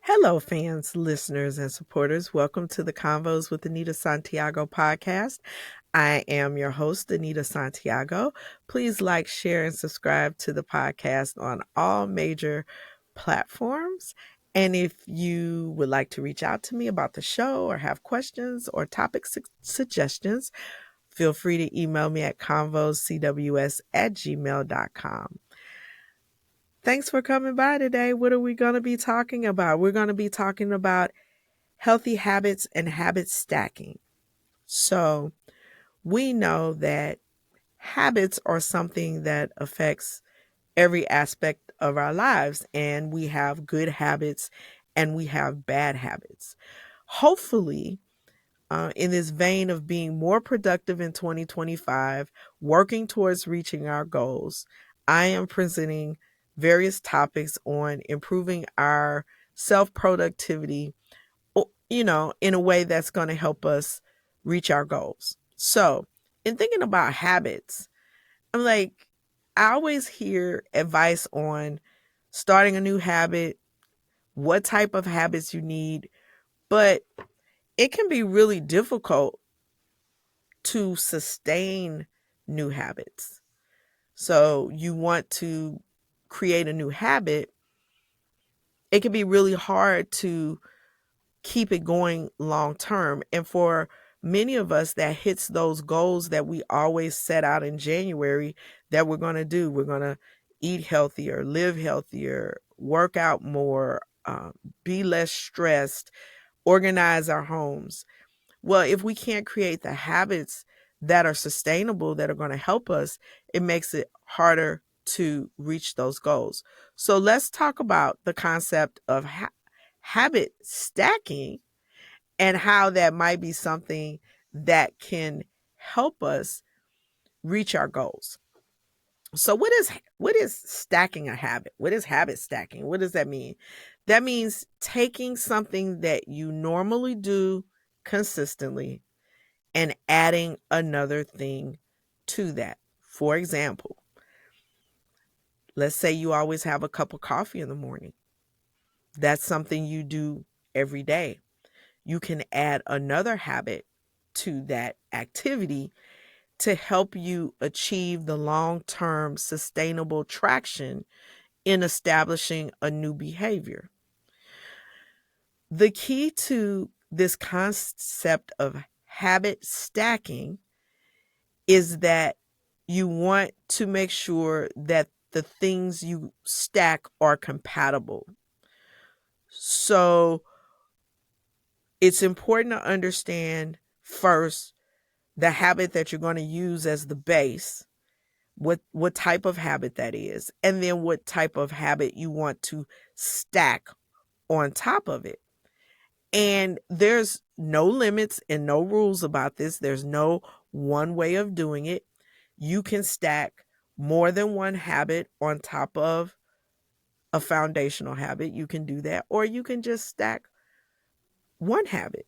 Hello, fans, listeners, and supporters. Welcome to the Convos with Anita Santiago podcast. I am your host, Anita Santiago. Please like, share, and subscribe to the podcast on all major platforms. And if you would like to reach out to me about the show or have questions or topic suggestions, feel free to email me at convoscws@gmail.com. Thanks for coming by today. What are we going to be talking about? We're going to be talking about healthy habits and habit stacking. So, we know that habits are something that affects every aspect of our lives, and we have good habits and we have bad habits. Hopefully, in this vein of being more productive in 2025, working towards reaching our goals, I am presenting various topics on improving our self productivity, in a way that's going to help us reach our goals. So, in thinking about habits, I'm like, I always hear advice on starting a new habit, what type of habits you need, but it can be really difficult to sustain new habits. So, you want to create a new habit, it can be really hard to keep it going long term. And for many of us, that hits those goals that we always set out in January that we're going to do. We're going to eat healthier, live healthier, work out more, be less stressed, organize our homes. Well, if we can't create the habits that are sustainable, that are going to help us, it makes it harder to reach those goals. So let's talk about the concept of habit stacking and how that might be something that can help us reach our goals. So what is stacking a habit? What is habit stacking? What does that mean? That means taking something that you normally do consistently and adding another thing to that. For example, let's say you always have a cup of coffee in the morning. That's something you do every day. You can add another habit to that activity to help you achieve the long term sustainable traction in establishing a new behavior. The key to this concept of habit stacking is that you want to make sure that the things you stack are compatible. So it's important to understand first the habit that you're going to use as the base, what type of habit that is, and then what type of habit you want to stack on top of it. And there's no limits and no rules about this. There's no one way of doing it. You can stack more than one habit on top of a foundational habit. You can do that, or you can just stack one habit.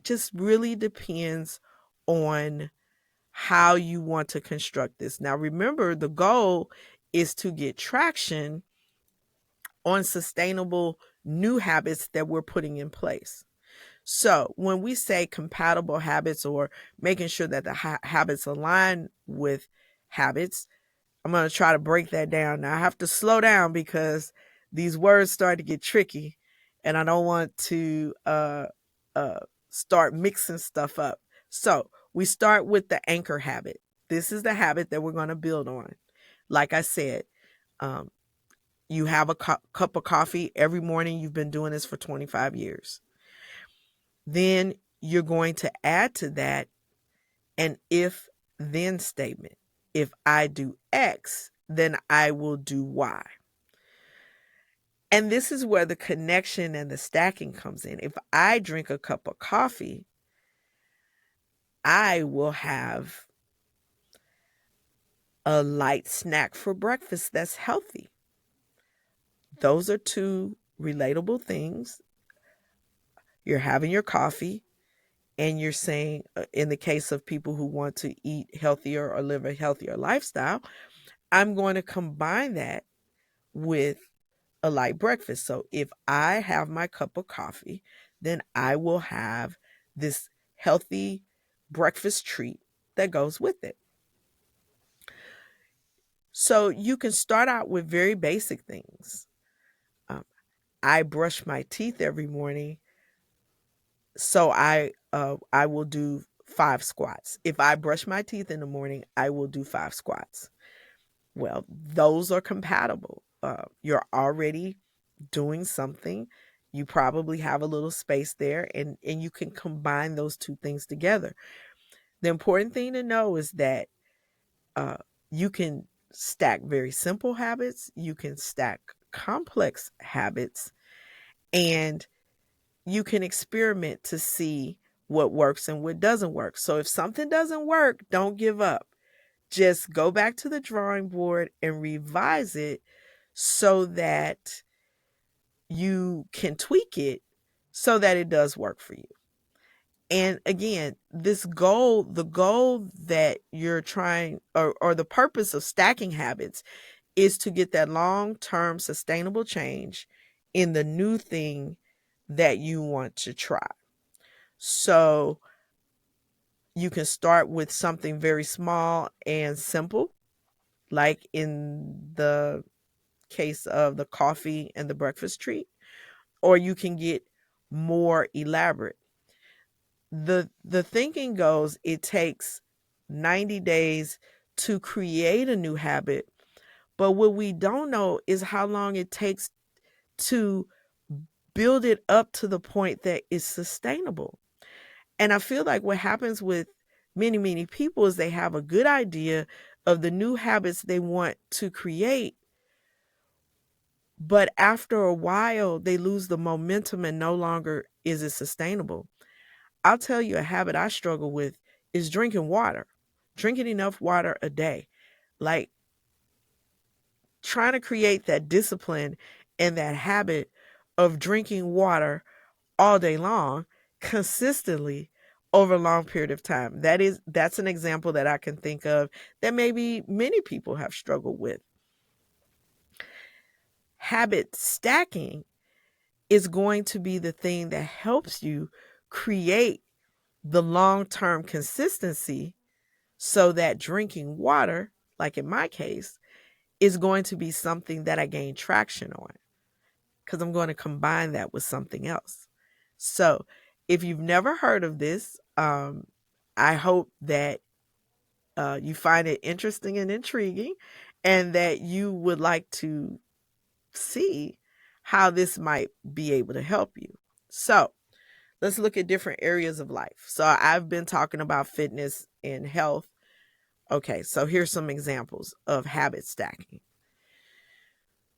Just really depends on how you want to construct this. Now, remember, the goal is to get traction on sustainable new habits that we're putting in place. So, when we say compatible habits or making sure that the habits align with habits, I'm going to try to break that down. Now, I have to slow down because these words start to get tricky and I don't want to uh, start mixing stuff up. So, we start with the anchor habit. This is the habit that we're going to build on. Like I said, um, you have a cup of coffee every morning. You've been doing this for 25 years. Then you're going to add to that an if then statement. If I do X, then I will do Y. And this is where the connection and the stacking comes in. If I drink a cup of coffee, I will have a light snack for breakfast that's healthy. Those are two relatable things. You're having your coffee and you're saying, in the case of people who want to eat healthier or live a healthier lifestyle, I'm going to combine that with a light breakfast. So if I have my cup of coffee, then I will have this healthy breakfast treat that goes with it. So you can start out with very basic things. Um, I brush my teeth every morning, so I will do 5 squats. If I brush my teeth in the morning, I will do 5 squats. Well, those are compatible. You're already doing something. You probably have a little space there, and you can combine those two things together. The important thing to know is that uh, you can stack very simple habits, you can stack complex habits, and you can experiment to see what works and what doesn't work. So if something doesn't work, don't give up. Just go back to the drawing board and revise it so that you can tweak it so that it does work for you. And again, the goal that you're trying, or the purpose of stacking habits is to get that long term sustainable change in the new thing that you want to try. So you can start with something very small and simple, like in the case of the coffee and the breakfast treat, or you can get more elaborate. The thinking goes it takes 90 days to create a new habit, but what we don't know is how long it takes to build it up to the point that it's sustainable. And I feel like what happens with many people is they have a good idea of the new habits they want to create, but after a while they lose the momentum and no longer is it sustainable. I'll tell you a habit I struggle with is drinking water, drinking enough water a day. Like trying to create that discipline and that habit of drinking water all day long consistently over a long period of time. That's an example that I can think of that maybe many people have struggled with. Habit stacking is going to be the thing that helps you create the long-term consistency so that drinking water, like in my case, is going to be something that I gain traction on because I'm going to combine that with something else. So, if you've never heard of this, I hope that you find it interesting and intriguing and that you would like to see how this might be able to help you. So, let's look at different areas of life. So, I've been talking about fitness and health. Okay, so here's some examples of habit stacking.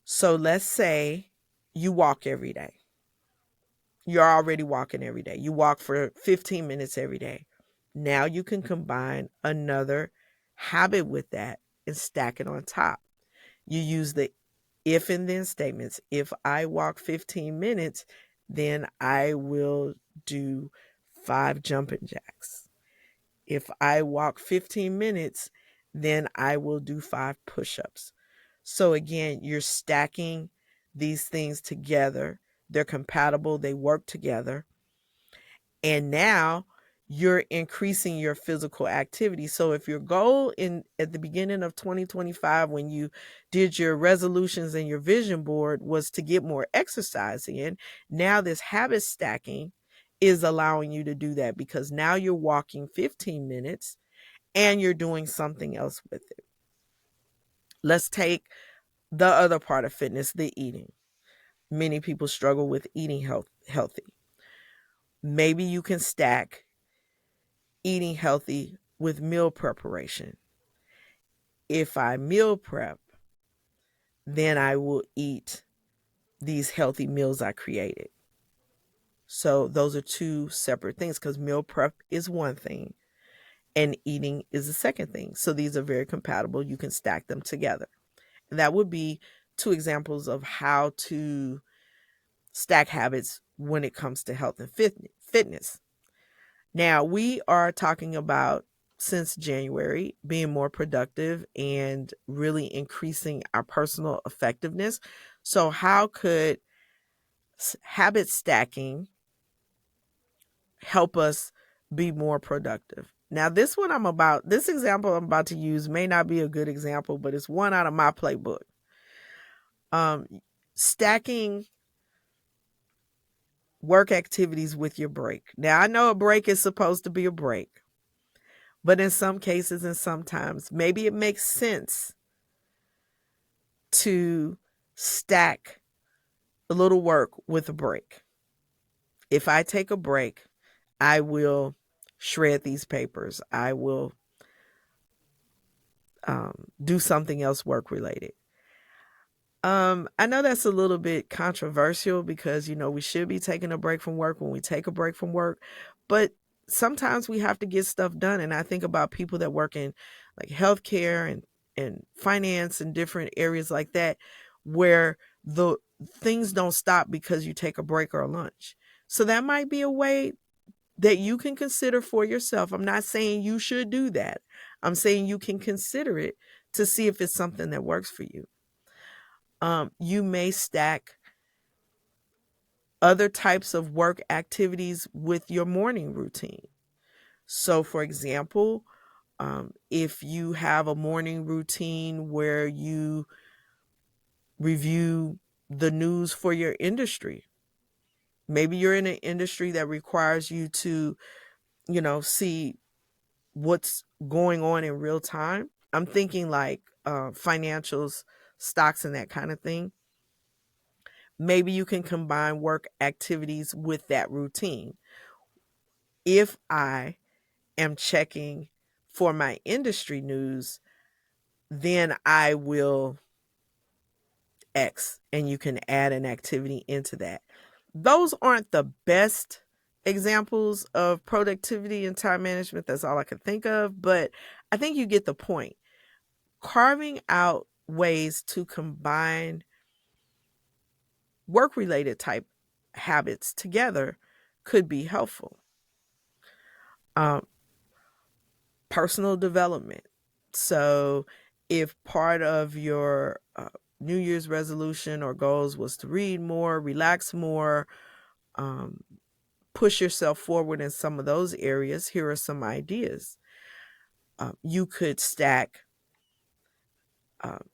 So, let's say you walk every day. You're already walking every day. You walk for 15 minutes every day. Now you can combine another habit with that and stack it on top. You use the if and then statements. If I walk 15 minutes, then I will do 5 jumping jacks. If I walk 15 minutes, then I will do 5 push ups. So again, you're stacking these things together. They're compatible, they work together. And now you're increasing your physical activity. So if your goal in at the beginning of 2025 when you did your resolutions and your vision board was to get more exercise in, now this habit stacking is allowing you to do that because now you're walking 15 minutes and you're doing something else with it. Let's take the other part of fitness, the eating. Many people struggle with eating healthy. Maybe you can stack eating healthy with meal preparation. If I meal prep, then I will eat these healthy meals I created. So those are two separate things because meal prep is one thing and eating is the second thing. So these are very compatible. You can stack them together. And that would be two examples of how to stack habits when it comes to health and fitness. Now, we are talking about since January being more productive and really increasing our personal effectiveness. So how could habit stacking help us be more productive? Now, this example I'm about to use may not be a good example, but it's one out of my playbook. Um, Stacking work activities with your break. Now, I know a break is supposed to be a break, but in some cases and sometimes, maybe it makes sense to stack a little work with a break. If I take a break, I will shred these papers. I will do something else work related. I know that's a little bit controversial because, we should be taking a break from work when we take a break from work, but sometimes we have to get stuff done. And I think about people that work in like healthcare and finance and different areas like that, where the things don't stop because you take a break or a lunch. So that might be a way that you can consider for yourself. I'm not saying you should do that. I'm saying you can consider it to see if it's something that works for you. You may stack other types of work activities with your morning routine. So, for example, if you have a morning routine where you review the news for your industry, maybe you're in an industry that requires you to, see what's going on in real time. I'm thinking like financials, stocks, and that kind of thing. Maybe you can combine work activities with that routine. If I am checking for my industry news, then I will X, and you can add an activity into that. Those aren't the best examples of productivity and time management. That's all I can think of, but I think you get the point. Carving out ways to combine work related type habits together could be helpful. Um, Personal development. So, if part of your New Year's resolution or goals was to read more, relax more, um, push yourself forward in some of those areas, here are some ideas. You could stack,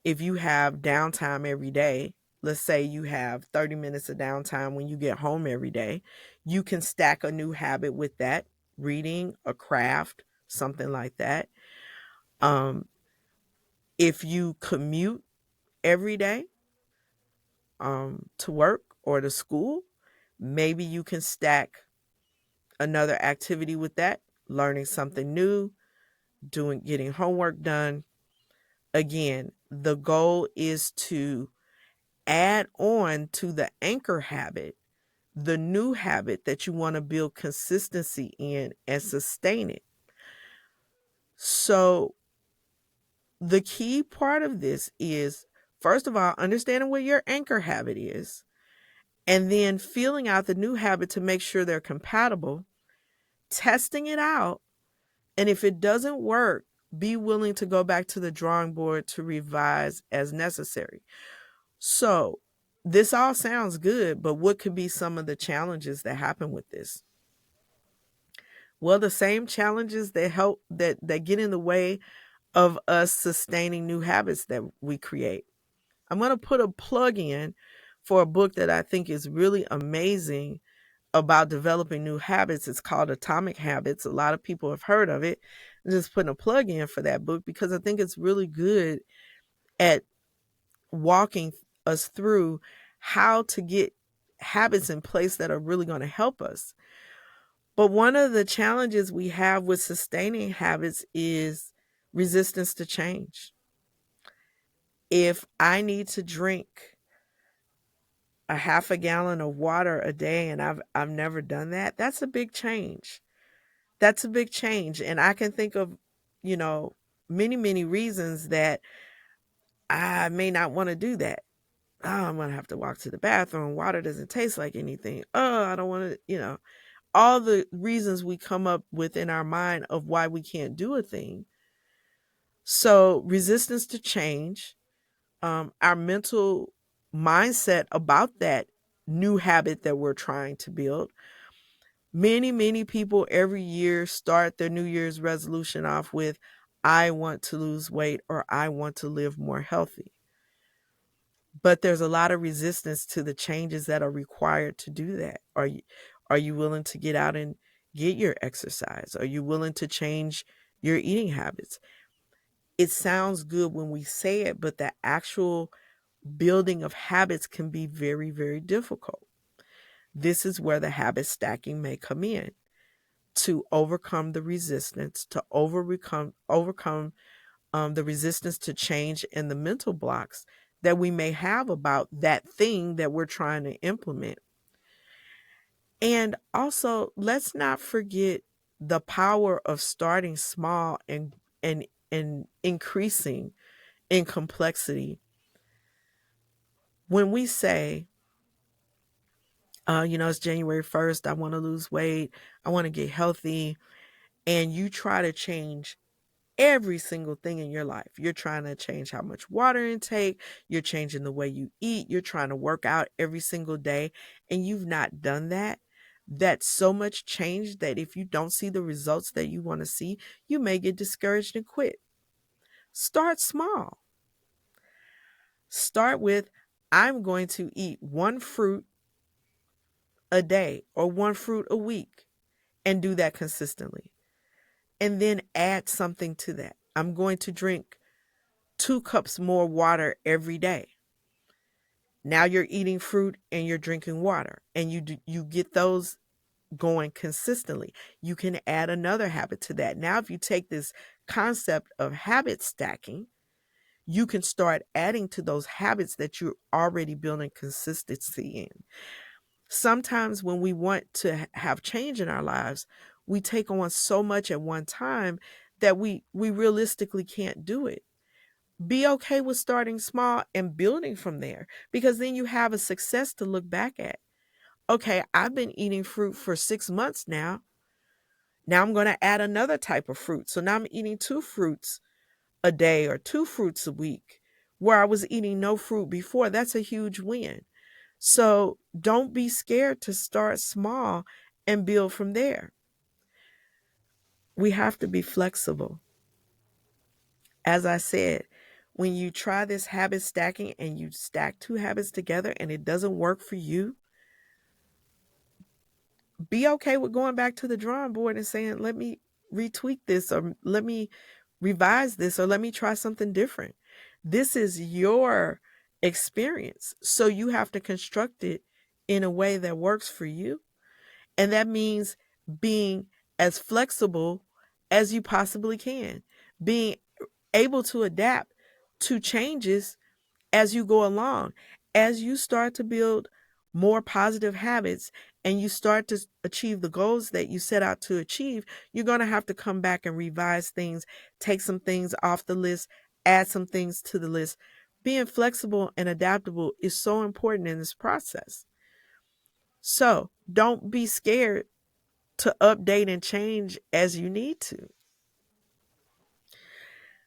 if you have downtime every day, let's say you have 30 minutes of downtime when you get home every day, you can stack a new habit with that, reading, a craft, something like that. Um, if you commute every day to work or to school, maybe you can stack another activity with that, learning something new, getting homework done. Again, the goal is to add on to the anchor habit, the new habit that you want to build consistency in and sustain it. So, the key part of this is, first of all, understanding what your anchor habit is, and then feeling out the new habit to make sure they're compatible, testing it out. And if it doesn't work, be willing to go back to the drawing board to revise as necessary. So, this all sounds good, but what could be some of the challenges that happen with this? Well, the same challenges that get in the way of us sustaining new habits that we create. I'm going to put a plug in for a book that I think is really amazing about developing new habits. It's called Atomic Habits. A lot of people have heard of it. I'm just putting a plug in for that book because I think it's really good at walking us through how to get habits in place that are really going to help us. But one of the challenges we have with sustaining habits is resistance to change. If I need to drink a half a gallon of water a day and I've never done that, that's a big change. That's a big change. And I can think of, you know, many reasons that I may not want to do that. Oh, I'm going to have to walk to the bathroom. Water doesn't taste like anything. Oh, I don't want to, all the reasons we come up with in our mind of why we can't do a thing. So, resistance to change, our mental mindset about that new habit that we're trying to build. Many people every year start their New Year's resolution off with, I want to lose weight or I want to live more healthy. But there's a lot of resistance to the changes that are required to do that. Are you willing to get out and get your exercise? Are you willing to change your eating habits? It sounds good when we say it, but the actual building of habits can be very, very difficult. This is where the habit stacking may come in to overcome the resistance, to overcome the resistance to change and the mental blocks that we may have about that thing that we're trying to implement. And also, let's not forget the power of starting small and increasing in complexity. When we say, it's January 1st, I want to lose weight, I want to get healthy, and you try to change every single thing in your life. You're trying to change how much water intake, you're changing the way you eat, you're trying to work out every single day, and you've not done that. That's so much change that if you don't see the results that you want to see, you may get discouraged and quit. Start small. Start with, I'm going to eat one fruit a day or one fruit a week, and do that consistently. And then add something to that. I'm going to drink 2 cups more water every day. Now you're eating fruit and you're drinking water, and you get those going consistently. You can add another habit to that. Now, if you take this concept of habit stacking, you can start adding to those habits that you're already building consistency in. Sometimes when we want to have change in our lives, we take on so much at one time that we realistically can't do it. Be okay with starting small and building from there, because then you have a success to look back at. Okay, I've been eating fruit for 6 months now. Now I'm going to add another type of fruit. So now I'm eating 2 fruits a day or 2 fruits a week, where I was eating no fruit before. That's a huge win. So don't be scared to start small and build from there. We have to be flexible. As I said, when you try this habit stacking and you stack 2 habits together and it doesn't work for you, be okay with going back to the drawing board and saying, let me retweak this, or let me revise this, or let me try something different. This is your experience. So you have to construct it in a way that works for you. And that means being as flexible as you possibly can, being able to adapt to changes as you go along. As you start to build more positive habits and you start to achieve the goals that you set out to achieve, you're going to have to come back and revise things, take some things off the list, add some things to the list. Being flexible and adaptable is so important in this process. So don't be scared to update and change as you need to.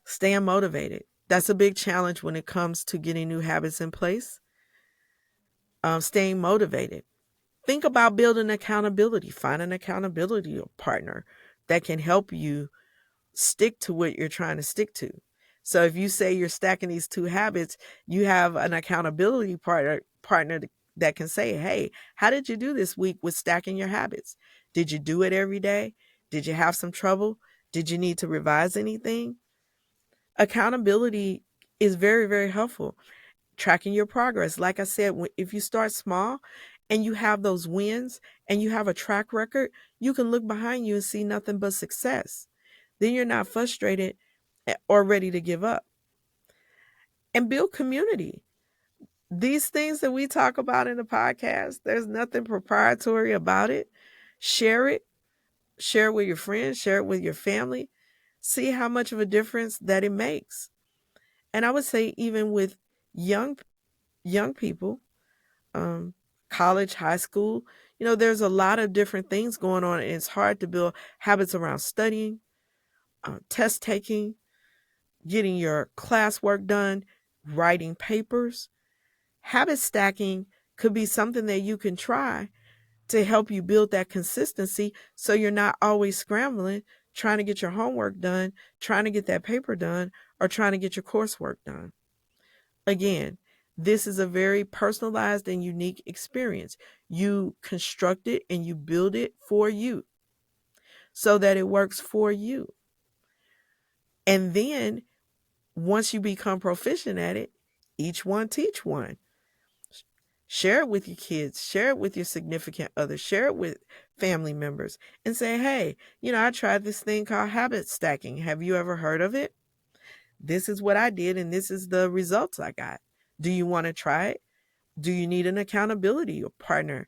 Staying motivated. That's a big challenge when it comes to getting new habits in place. Staying motivated. Think about building accountability. Find an accountability partner that can help you stick to what you're trying to stick to. So if you say you're stacking these 2 habits, you have an accountability partner that can say, hey, how did you do this week with stacking your habits? Did you do it every day? Did you have some trouble? Did you need to revise anything? Accountability is very, very helpful. Tracking your progress. Like I said, if you start small and you have those wins and you have a track record, you can look behind you and see nothing but success. Then you're not frustrated or ready to give up. And build community. These things that we talk about in the podcast, there's nothing proprietary about it. Share it. Share it with your friends. Share it with your family. See how much of a difference that it makes. And I would say even with young people, college, high school, there's a lot of different things going on, and it's hard to build habits around studying, test taking, getting your classwork done, writing papers. Habit stacking could be something that you can try to help you build that consistency so you're not always scrambling, trying to get your homework done, trying to get that paper done, or trying to get your coursework done. Again, this is a very personalized and unique experience. You construct it and you build it for you so that it works for you. And then once you become proficient at it, each one teach one. Share it with your kids, share it with your significant other, share it with family members, and say, hey, I tried this thing called habit stacking. Have you ever heard of it? This is what I did, and this is the results I got. Do you want to try it? Do you need an accountability partner?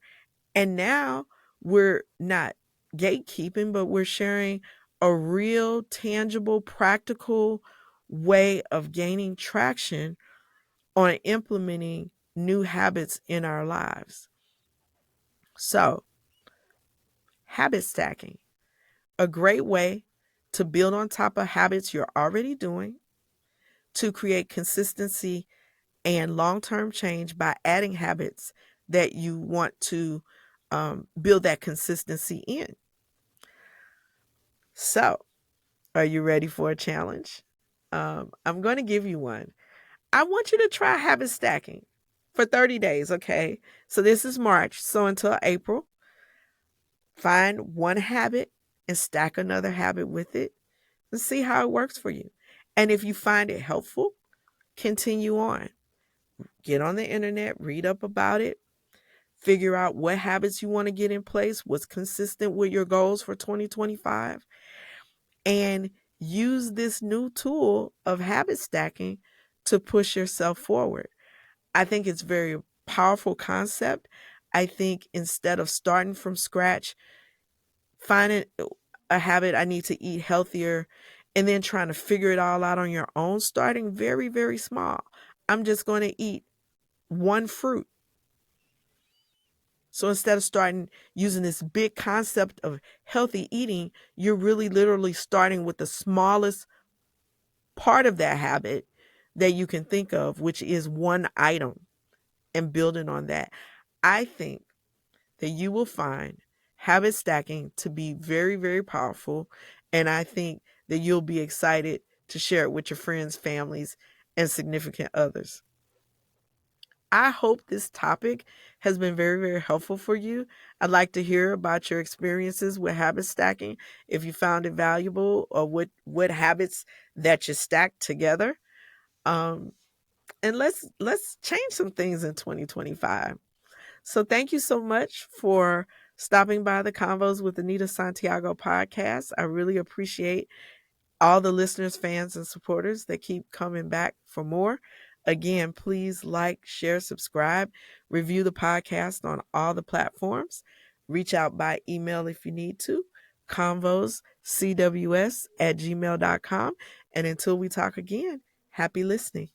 And now we're not gatekeeping, but we're sharing a real, tangible, practical way of gaining traction on implementing new habits in our lives. So, habit stacking, a great way to build on top of habits you're already doing, to create consistency and long term change by adding habits that you want to build that consistency in. So, are you ready for a challenge? I'm going to give you one. I want you to try habit stacking for 30 days, okay? So, this is March. So, until April, find one habit and stack another habit with it and see how it works for you. And if you find it helpful, continue on. Get on the internet, read up about it, figure out what habits you want to get in place, what's consistent with your goals for 2025, and use this new tool of habit stacking to push yourself forward. I think it's a very powerful concept. I think instead of starting from scratch, finding a habit, I need to eat healthier, and then trying to figure it all out on your own, starting very, very small. I'm just going to eat one fruit. So instead of starting using this big concept of healthy eating, you're really literally starting with the smallest part of that habit that you can think of, which is one item, and building on that. I think that you will find habit stacking to be very, very powerful. And I think that you'll be excited to share it with your friends, families, and significant others. I hope this topic has been very, very helpful for you. I'd like to hear about your experiences with habit stacking, if you found it valuable, or what habits that you stacked together. Um, and let's change some things in 2025. So thank you so much for stopping by the Convos with Anita Santiago podcast. I really appreciate all the listeners, fans, and supporters that keep coming back for more. Again, please like, share, subscribe, review the podcast on all the platforms. Reach out by email if you need to. convoscws@gmail.com. And until we talk again, happy listening.